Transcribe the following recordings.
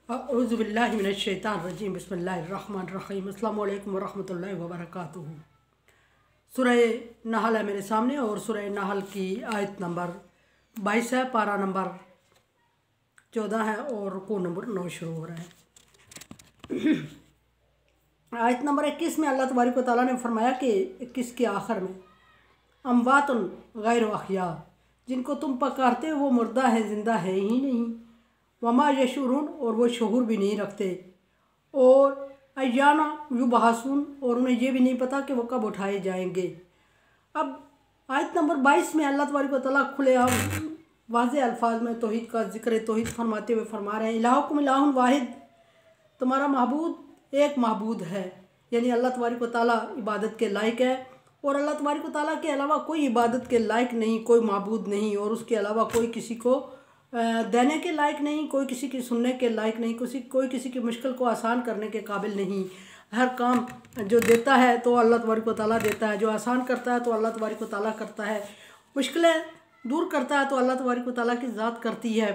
औज़ुबिल्लाहि मिनश्शैतानिर्रजीम बिस्मिल्लाहिर्रहमानिर्रहीम अस्सलामु अलैकुम वरहमतुल्लाहि वबरकातुहू। सूरह नहल है मेरे सामने और सूरह नहल की आयत नंबर 22 है, पारा नंबर 14 है और रुकू नंबर 9 शुरू हो रहा है। आयत नंबर 21 में अल्लाह तबारक व तआला ने फरमाया कि 21 के आखिर में अमवातुन गैर अहया, जिनको तुम पुकारते हो वो मुर्दा है, ज़िंदा है ही नहीं। वमा यशूरून, और वो शऊर भी नहीं रखते। और अय्याना युबअसून, और उन्हें ये भी नहीं पता कि वो कब उठाए जाएंगे। अब आयत नंबर 22 में अल्लाह तबारक व तआला खुलेआम वाज़े अल्फाज में तौहीद का जिक्र तौहीद फरमाते हुए फरमा रहे हैं, इलाहुकुम इलाहुन वाहिद, तुम्हारा महबूद एक महबूद है, यानी अल्लाह तबारक व तआला इबादत के लायक है। और अल्लाह तबारक व तआला के अलावा कोई इबादत के लायक नहीं, कोई महबूद नहीं, और उसके अलावा कोई किसी को देने के लायक नहीं, कोई किसी की सुनने के लायक नहीं, कोई किसी की मुश्किल को आसान करने के काबिल नहीं। हर काम जो देता है तो अल्लाह तबारक व तआला देता है, जो आसान करता है तो अल्लाह तबारक व तआला करता है, मुश्किलें दूर करता है तो अल्लाह तबारक व तआला की ज़ात करती है,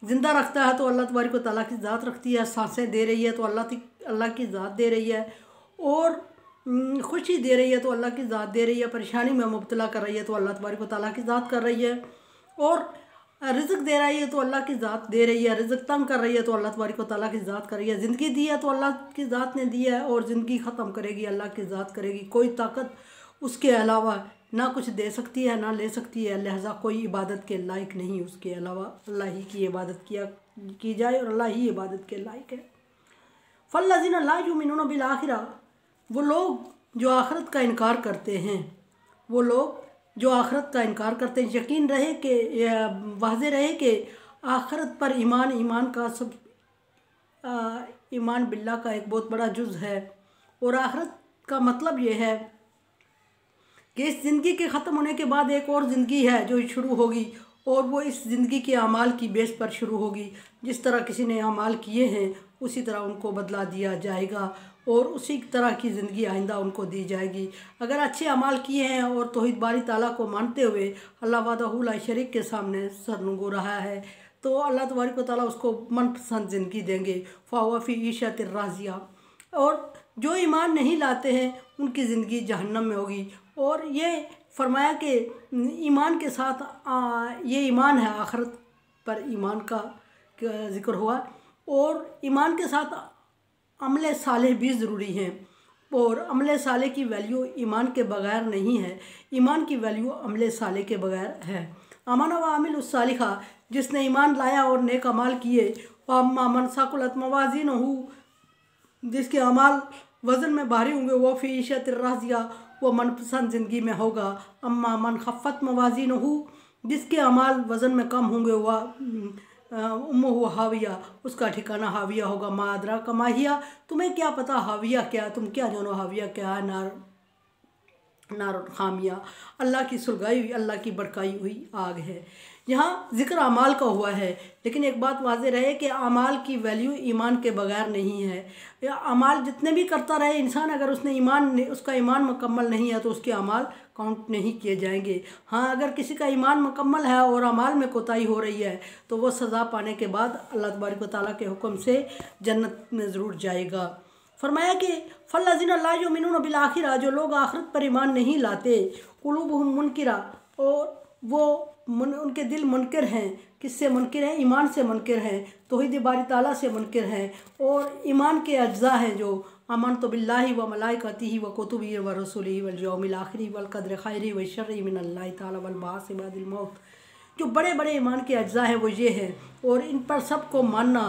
ज़िंदा रखता है तो अल्लाह तबारक व तआला की ज़ात रखती है, सांसें दे रही है तो अल्लाह की ज़ात दे रही है, और खुशी दे रही है तो अल्लाह की ज़ात दे रही है, परेशानी में मुब्तला कर रही है तो अल्लाह तबारक व तआला की ज़ात कर रही है, और रिज़्क़ दे रही है तो अल्लाह की ज़ात दे रही है, रिज़्क़ तंग कर रही है तो अल्लाह तबारक व तआला की ज़ात कर रही है, ज़िंदगी दी है तो अल्लाह की ज़ात ने दी है, और ज़िंदगी ख़त्म करेगी अल्लाह की ज़ात करेगी। कोई ताकत उसके अलावा ना कुछ दे सकती है ना ले सकती है, लिहाजा कोई इबादत के लायक नहीं उसके अलावा। अल्लाह ही की इबादत की जाए और अल्लाह ही इबादत के लायक है। फल्लज़ीना ला युमिनूना बिल आखिरा, वो लोग जो आखिरत का इनकार करते हैं, वो लोग जो आखिरत का इनकार करते हैं, यकीन रहे कि वाज़े रहे कि आखिरत पर ईमान का सब ईमान बिल्लाह का एक बहुत बड़ा जुज़ है। और आखिरत का मतलब ये है कि इस ज़िंदगी के ख़त्म होने के बाद एक और ज़िंदगी है जो शुरू होगी, और वो इस ज़िंदगी के अमाल की बेस पर शुरू होगी। जिस तरह किसी ने अमाल किए हैं उसी तरह उनको बदला दिया जाएगा, और उसी तरह की ज़िंदगी आइंदा उनको दी जाएगी। अगर अच्छे अमाल किए हैं और तौहीद बारी ताला को मानते हुए अल्लाह वहदहू ला शरीक के सामने सर नुगो रहा है तो अल्लाह तबारक व तआला उसको मनपसंद ज़िंदगी देंगे, फ़हुवा फ़ी ईशतिर राज़िया। और जो ईमान नहीं लाते हैं उनकी ज़िंदगी जहन्नम में होगी। और ये फरमाया कि ईमान के साथ ये ईमान है, आखिरत पर ईमान का ज़िक्र हुआ, और ईमान के साथ अमल सालेह भी ज़रूरी हैं, और अमल सालेह की वैल्यू ईमान के बग़ैर नहीं है, ईमान की वैल्यू अमल सालेह के बग़ैर है। अमन व आमिल सालिहा, जिसने ईमान लाया और नेक अमाल किए, अम्मा मन सक़ुलत मवाज़ीनुहु, जिसके अमाल वज़न में भारी होंगे, वह फ़ी ईशतिर राज़िया, वो मनपसंद ज़िंदगी में होगा। अम्मा मन खफ़्फ़त मवाज़ीनुहु, जिसके अमाल वज़न में कम होंगे, वह उम्मुहु हाविया, उसका ठिकाना हाविया होगा। मा अदराका मा हिया, तुम्हें क्या पता हाविया क्या, तुम क्या जानो हाविया क्या है। नार खामिया, अल्लाह की सुलगाई हुई, अल्लाह की भड़काई हुई आग है। यहाँ ज़िक्र अमाल का हुआ है, लेकिन एक बात वाज़े रहे कि अमाल की वैल्यू ईमान के बगैर नहीं है। अमाल जितने भी करता रहे इंसान, अगर उसका ईमान मुकम्मल नहीं है तो उसके अमाल काउंट नहीं किए जाएंगे। हाँ, अगर किसी का ईमान मुकम्मल है और अमाल में कोताही हो रही है तो वह सज़ा पाने के बाद अल्लाह तबारक व तआला के हुक्म से जन्नत में ज़रूर जाएगा। फरमाया कि फल्लज़ीना ला युमिनूना बिल आखिरा, जो लोग आखिरत पर ईमान नहीं लाते, कुलूबुहुम मुनकिरा, और वो उनके दिल मुनकिर हैं। किससे मुनकिर हैं? ईमान से मुनकिर हैं, तौहीद बारी ताला से मुनकिर हैं, और ईमान के अज्जा हैं जो आमनतु बिल्लाहि व मलाइकतिहि व कुतुबिहि व रसूलिहि वल यौमिल आखिरि वल क़द्रि खैरिहि व शर्रिहि मिनल्लाहि तआला वल बाअस बादिल मौत। जो बड़े बड़े ईमान के अज्जा हैं वो ये हैं, और इन पर सबको मानना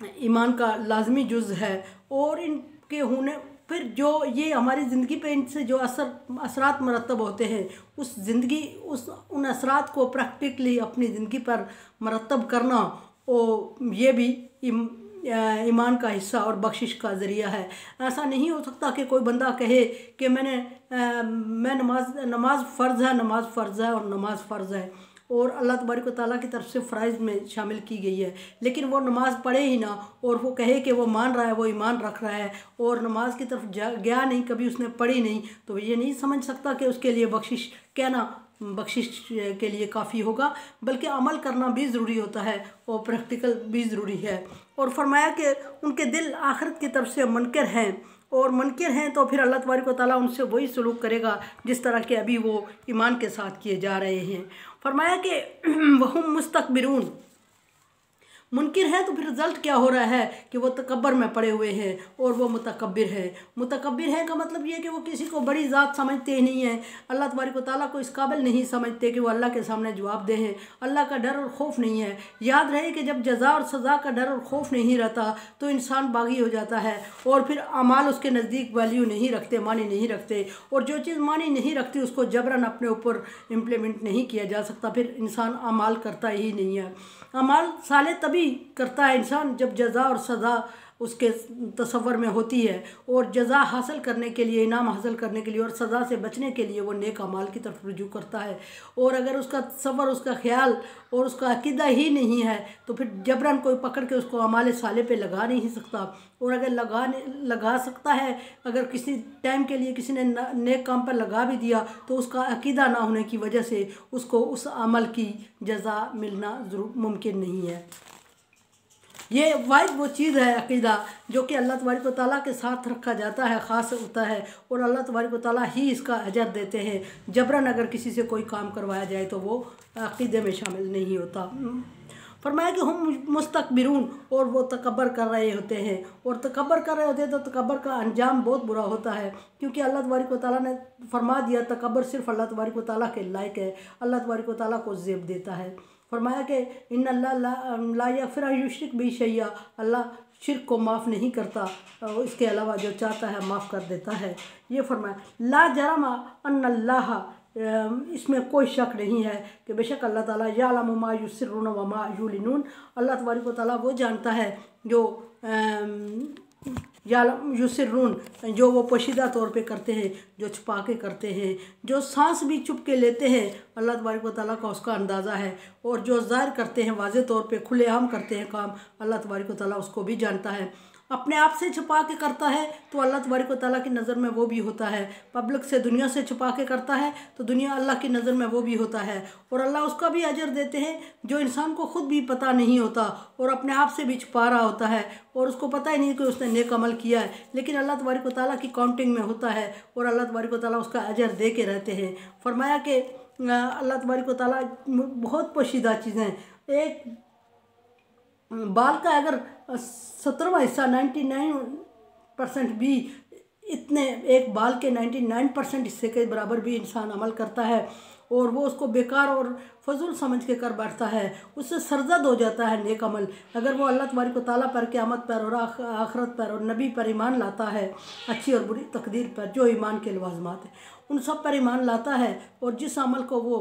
ईमान का लाजमी जुज़ है। और इनके होने फिर जो ये हमारी ज़िंदगी पे इनसे जो असरात मरतब होते हैं, उन असरात को प्रैक्टिकली अपनी ज़िंदगी पर मरतब करना, और ये भी ईमान का हिस्सा और बख्शिश का ज़रिया है। ऐसा नहीं हो सकता कि कोई बंदा कहे कि मैं नमाज फ़र्ज़ है और नमाज फ़र्ज़ है, और अल्लाह तबारक व तआला की तरफ से फ़राइज़ में शामिल की गई है, लेकिन वो नमाज़ पढ़े ही ना, और वो कहे कि वो मान रहा है, वो ईमान रख रहा है, और नमाज की तरफ गया नहीं, कभी उसने पढ़ी नहीं, तो ये नहीं समझ सकता कि उसके लिए बख्शिश कहना बख्शिश के लिए काफ़ी होगा, बल्कि अमल करना भी ज़रूरी होता है और प्रैक्टिकल भी ज़रूरी है। और फरमाया कि उनके दिल आखिरत की तरफ से मुनकिर हैं, और मुनकिर हैं तो फिर अल्लाह तबारक व तआला उनसे वही सलूक करेगा जिस तरह के अभी वो ईमान के साथ किए जा रहे हैं। फरमाया कि वहुम मुस्तकबिरून, मुनकिर है तो फिर रिज़ल्ट क्या हो रहा है कि वो तकब्बर में पड़े हुए हैं और वो मुतकब्बिर है। मुतकब्बिर है का मतलब ये कि वो किसी को बड़ी ज़ात समझते ही नहीं है, अल्लाह तबारक व तआला को इस काबिल नहीं समझते कि वो अल्लाह के सामने जवाब दे हैं। अल्लाह का डर और खौफ नहीं है। याद रहे कि जब जज़ा और सज़ा का डर और खौफ नहीं रहता तो इंसान बागी हो जाता है और फिर अमाल उसके नज़दीक वैल्यू नहीं रखते, मानी नहीं रखते, और जो चीज़ मानी नहीं रखती उसको जबरन अपने ऊपर इम्प्लीमेंट नहीं किया जा सकता, फिर इंसान अमाल करता ही नहीं है। अमाल साले तभी करता है इंसान जब जज़ा और सज़ा उसके तसव्वुर में होती है, और जज़ा हासिल करने के लिए, इनाम हासिल करने के लिए और सज़ा से बचने के लिए वो नेक अमाल की तरफ रुजू करता है। और अगर उसका तसव्वुर, उसका ख्याल और उसका अकीदा ही नहीं है तो फिर जबरन कोई पकड़ के उसको अमाल साले पे लगा नहीं सकता। और अगर लगा सकता है, अगर किसी टाइम के लिए किसी ने नेक काम पर लगा भी दिया तो उसका अकीदा ना होने की वजह से उसको उस अमल की जज़ा मिलना ज़रूर मुमकिन नहीं है। ये वाहिद वो चीज़ है अकीदा जो कि अल्लाह तबारक व तआला के साथ रखा जाता है, ख़ास होता है, और अल्लाह तबारक व तआला ही इसका अजर देते हैं। जबरन अगर किसी से कोई काम करवाया जाए तो वो अकीदे में शामिल नहीं होता। फरमाया कि हम मुस्तकबिरून, और वो तकब्बर कर रहे होते हैं, और तकब्बर कर रहे होते हैं तो तकब्बर का अंजाम बहुत बुरा होता है, क्योंकि अल्लाह तबारक व तआला ने फरमा दिया तकब्बर सिर्फ अल्लाह तबारक व तआला के लायक है, अल्लाह तबारक व तआला को ज़ेब देता है। फरमाया कि इन्नल्लाह ला यग़फ़िरु अन युश्रक बिही शैय्या, अल्लाह शिर्क को माफ़ नहीं करता, इसके अलावा जो चाहता है माफ़ कर देता है। ये फरमाया ला जरम अन्नल्लाह, इसमें कोई शक नहीं है कि बेशक अल्लाह ताला यअलमु मा युसिर्रून व मा युलिनून, अल्लाह तबारक व तआला वो जानता है जो युसिर्रून, जो वो पोशीदा तौर पे करते हैं, जो छुपा के करते हैं, जो सांस भी चुप के लेते हैं अल्लाह तबारक व तआला का उसका अंदाज़ा है, और जो ज़ाहिर करते हैं वाज़े तौर पे खुलेआम करते हैं काम, अल्लाह तबारक व तआला उसको भी जानता है। अपने आप से छुपा के करता है तो अल्लाह तबारक व तआला की नज़र में वो भी होता है, पब्लिक से दुनिया से छुपा के करता है तो दुनिया अल्लाह की नज़र में वो भी होता है, और अल्लाह उसका भी अजर देते हैं जो इंसान को ख़ुद भी पता नहीं होता और अपने आप से भी छुपा रहा होता है और उसको पता ही नहीं कि उसने नेक अमल किया है, लेकिन अल्लाह तबारक व तआला की काउंटिंग में होता है और अल्लाह तबारक व तआला उसका अजर दे के रहते हैं। फरमाया कि अल्लाह तबारक व तआला बहुत पोशीदा चीज़ें, एक बाल का अगर 17वां हिस्सा 99% भी, इतने एक बाल के 99% हिस्से के बराबर भी इंसान अमल करता है और वो उसको बेकार और फजूल समझ के कर बैठता है, उससे सरजद हो जाता है नेक अमल। अगर वो अल्लाह तबारक व तआला पर, क़यामत पर और आखिरत पर और नबी पर ईमान लाता है, अच्छी और बुरी तकदीर पर जो ईमान के लवाज़मात हैं उन सब पर ईमान लाता है, और जिस अमल को वो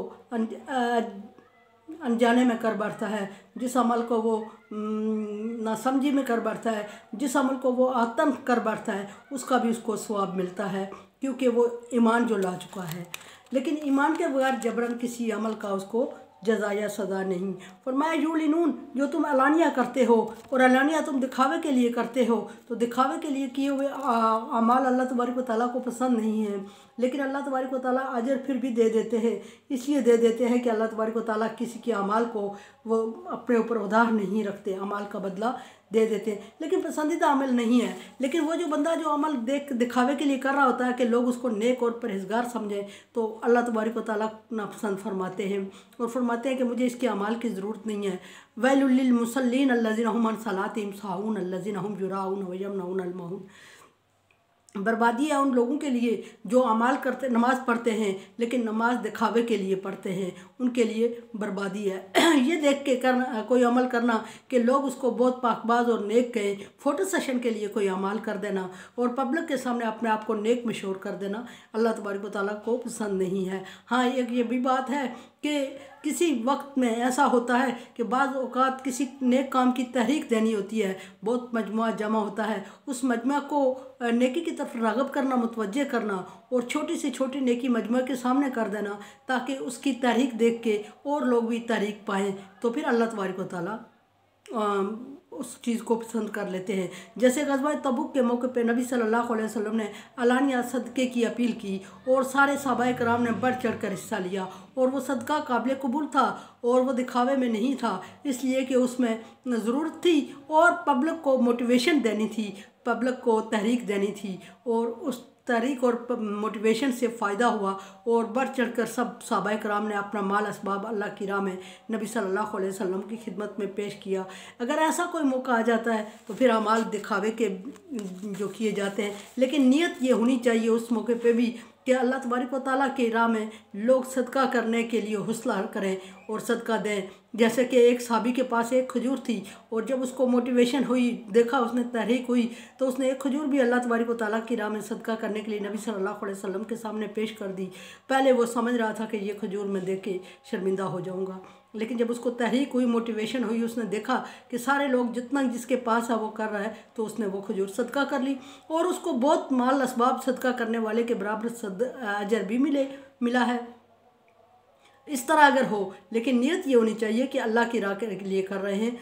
अनजाने में कर बैठता है, जिस अमल को वो नासमझी में कर बैठता है, जिस अमल को वो आतन कर बैठता है, उसका भी उसको सवाब मिलता है, क्योंकि वो ईमान जो ला चुका है। लेकिन ईमान के बगैर जबरन किसी अमल का उसको जज़ा या सज़ा नहीं। फरमाया युलिनून, जो तुम अलानिया करते हो और अलानिया तुम दिखावे के लिए करते हो, तो दिखावे के लिए किए हुए अमाल अल्लाह तबारक व तआला को पसंद नहीं है, लेकिन अल्लाह तबारक व तआला अजर फिर भी दे देते हैं। इसलिए दे देते हैं कि अल्लाह तबारक व तआला किसी के अमाल को वो अपने ऊपर उधार नहीं रखते, अमाल का बदला दे देते हैं, लेकिन पसंदीदा अमल नहीं है। लेकिन वो जो बंदा जो अमल दिखावे के लिए कर रहा होता है कि लोग उसको नेक और परहेज़गार समझें, तो अल्लाह तबारक व तआला नापसंद फरमाते हैं और फरमाते हैं कि मुझे इसके अमाल की ज़रूरत नहीं है। वैलुल लिल मुसल्लीन अल्लज़ीना हुम अन सलातिहिम साहून अल्लज़ीना हुम युराऊन व यमनऊनल माऊन, बर्बादी है उन लोगों के लिए जो अमाल करते, नमाज़ पढ़ते हैं लेकिन नमाज दिखावे के लिए पढ़ते हैं, उनके लिए बर्बादी है। ये देख के करना कोई अमल करना कि लोग उसको बहुत पाकबाज और नेक कहें, फ़ोटो सेशन के लिए कोई अमाल कर देना और पब्लिक के सामने अपने आप को नेक मशहूर कर देना अल्लाह तबारक व तआला को पसंद नहीं है। हाँ, एक ये भी बात है कि किसी वक्त में ऐसा होता है कि बाज़ औक़ात किसी नेक काम की तहरीक देनी होती है, बहुत मजमुआ जमा होता है, उस मजमुआ को नेकी की तरफ राग़िब करना, मुतवज्जे करना और छोटी से छोटी नेकी मजमुए के सामने कर देना ताकि उसकी तहरीक देख के और लोग भी तहरीक पाएँ, तो फिर अल्लाह तबारक व तआला उस चीज़ को पसंद कर लेते हैं। जैसे ग़ज़वा तबूक के मौके पे नबी सल्लल्लाहु अलैहि वसल्लम ने अलानिया सदक़े की अपील की और सारे सहाबाए कराम ने बढ़ चढ़ कर हिस्सा लिया, और वो सदका काबिल कबूल था और वो दिखावे में नहीं था, इसलिए कि उसमें ज़रूरत थी और पब्लिक को मोटिवेशन देनी थी, पब्लिक को तहरीक देनी थी, और उस तहरीक और मोटिवेशन से फ़ायदा हुआ और बढ़ चढ़ कर सब सहाबाए कराम ने अपना माल असबाब अल्लाह की राह में नबी सल्लल्लाहु अलैहि वसल्लम की खिदमत में पेश किया। अगर ऐसा कोई मौका आ जाता है तो फिर अमाल दिखावे के जो किए जाते हैं, लेकिन नीयत ये होनी चाहिए उस मौके पे भी कि अल्लाह तबारक व तआला की राह में लोग सदका करने के लिए हौसला करें और सदका दें। जैसे कि एक साहबी के पास एक खजूर थी और जब उसको मोटिवेशन हुई, देखा उसने तहरीक हुई, तो उसने एक खजूर भी अल्लाह तबारक व तआला की राह में सदका करने के लिए नबी सल्लल्लाहु अलैहि वसल्लम के सामने पेश कर दी। पहले वो समझ रहा था कि ये खजूर मैं देख के शर्मिंदा हो जाऊँगा, लेकिन जब उसको तहरीक हुई, मोटिवेशन हुई, उसने देखा कि सारे लोग जितना जिसके पास है वो कर रहा है, तो उसने वो खजूर सदका कर ली और उसको बहुत माल असबाब सदका करने वाले के बराबर अजर भी मिला है। इस तरह अगर हो, लेकिन नीयत ये होनी चाहिए कि अल्लाह की राह के लिए कर रहे हैं,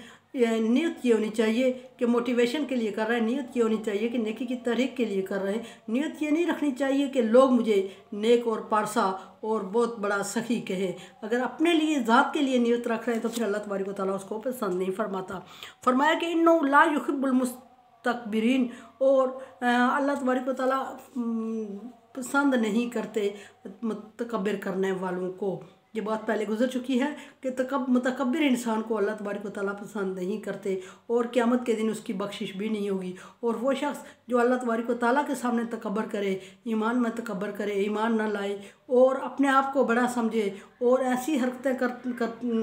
नीयत ये होनी चाहिए कि मोटिवेशन के लिए कर रहे हैं, नीयत ये होनी चाहिए कि नेकी की तहरीक के लिए कर रहे हैं। नीयत ये नहीं रखनी चाहिए कि लोग मुझे नेक और पारसा और बहुत बड़ा सखी कहे। अगर अपने लिए ज़ात के लिए नीयत रख रहे हैं तो फिर अल्लाह तबारक व तआला उसको पसंद नहीं फरमाता। फरमाया कि इन्नहु ला युहिब्बुल मुस्तकबिरीन, और अल्लाह तबारक व तआला पसंद नहीं करते मुतकब्बिर करने वालों को। ये बात पहले गुजर चुकी है कि मुतकब्बिर इंसान को अल्लाह तबारक व तआला पसंद नहीं करते और क़यामत के दिन उसकी बख्शिश भी नहीं होगी। और वो शख्स जो अल्लाह तबारक व तआला के सामने तकब्बर करे, ईमान में तकब्बर करे, ईमान ना लाए और अपने आप को बड़ा समझे और ऐसी हरकतें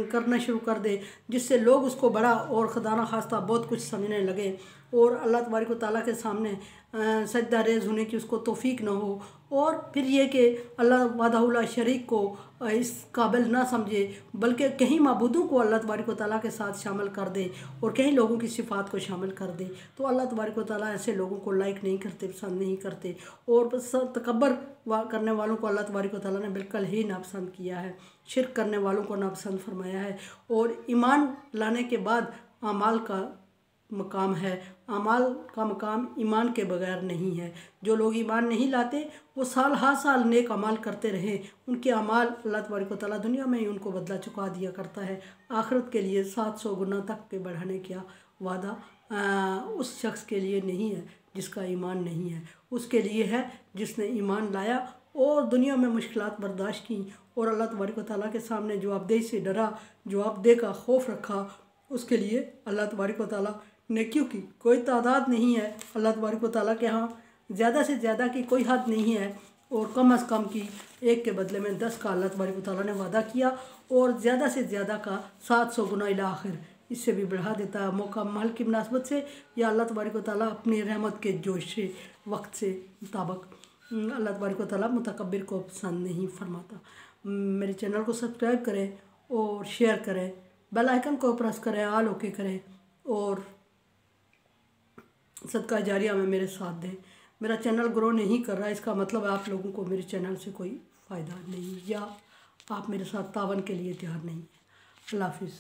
करना शुरू कर दे जिससे लोग उसको बड़ा और खुदा न खास्ता बहुत कुछ समझने लगे और अल्लाह तबारक व तआला के सामने सजदा रेज़ होने की उसको तौफीक ना हो, और फिर ये कि अल्लाह वहदहु शरीक को इस काबिल ना समझे, बल्कि कहीं माबूदों को अल्लाह तबारक व तआला के साथ शामिल कर दे और कहीं लोगों की सिफ़ात को शामिल कर दे, तो अल्लाह तबारक व तआला ऐसे लोगों को लाइक नहीं करते, पसंद नहीं करते। और तकब्बर करने वालों को अल्लाह तबारक व तआला ने बिल्कुल ही नापसंद किया है, शिरक करने वालों को नापसंद फरमाया है। और ईमान लाने के बाद अमाल का मकाम है, अमाल का मकाम ईमान के बगैर नहीं है। जो लोग ईमान नहीं लाते वो साल हर साल नेक अमाल करते रहे, उनके अमाल अल्लाह तबारक व तआला दुनिया में ही उनको बदला चुका दिया करता है। आखिरत के लिए 700 गुना तक के बढ़ाने का वादा उस शख्स के लिए नहीं है जिसका ईमान नहीं है, उसके लिए है जिसने ईमान लाया और दुनिया में मुश्किलात बर्दाश्त की और अल्लाह तबारक व तआला के सामने जवाबदेही से डरा, जवाबदेह का खौफ रखा। उसके लिए अल्लाह तबारक व तआला नेकियों की कोई तादाद नहीं है, अल्लाह तबारक व तआला के यहाँ ज़्यादा से ज़्यादा की कोई हद नहीं है और कम अज़ कम की 1 के बदले में 10 का अल्लाह तबारक व तआला ने वादा किया और ज़्यादा से ज़्यादा का 700 गुना इला आखिर इससे भी बढ़ा देता है। मौका महल की मुनासबत से या अल्लाह तबारक व तआला अपनी रहमत के जोश से वक्त से मुताबिक अल्लाह तबारक व तआला मुतकब्बिर को पसंद नहीं फरमाता। मेरे चैनल को सब्सक्राइब करें और शेयर करें, बेल आइकन को प्रेस करें, ऑल ओके करें और सदका जारिया में मेरे साथ दें। मेरा चैनल ग्रो नहीं कर रहा, इसका मतलब है आप लोगों को मेरे चैनल से कोई फ़ायदा नहीं या आप मेरे साथ तावन के लिए तैयार नहीं। अल्लाह हाफिज़।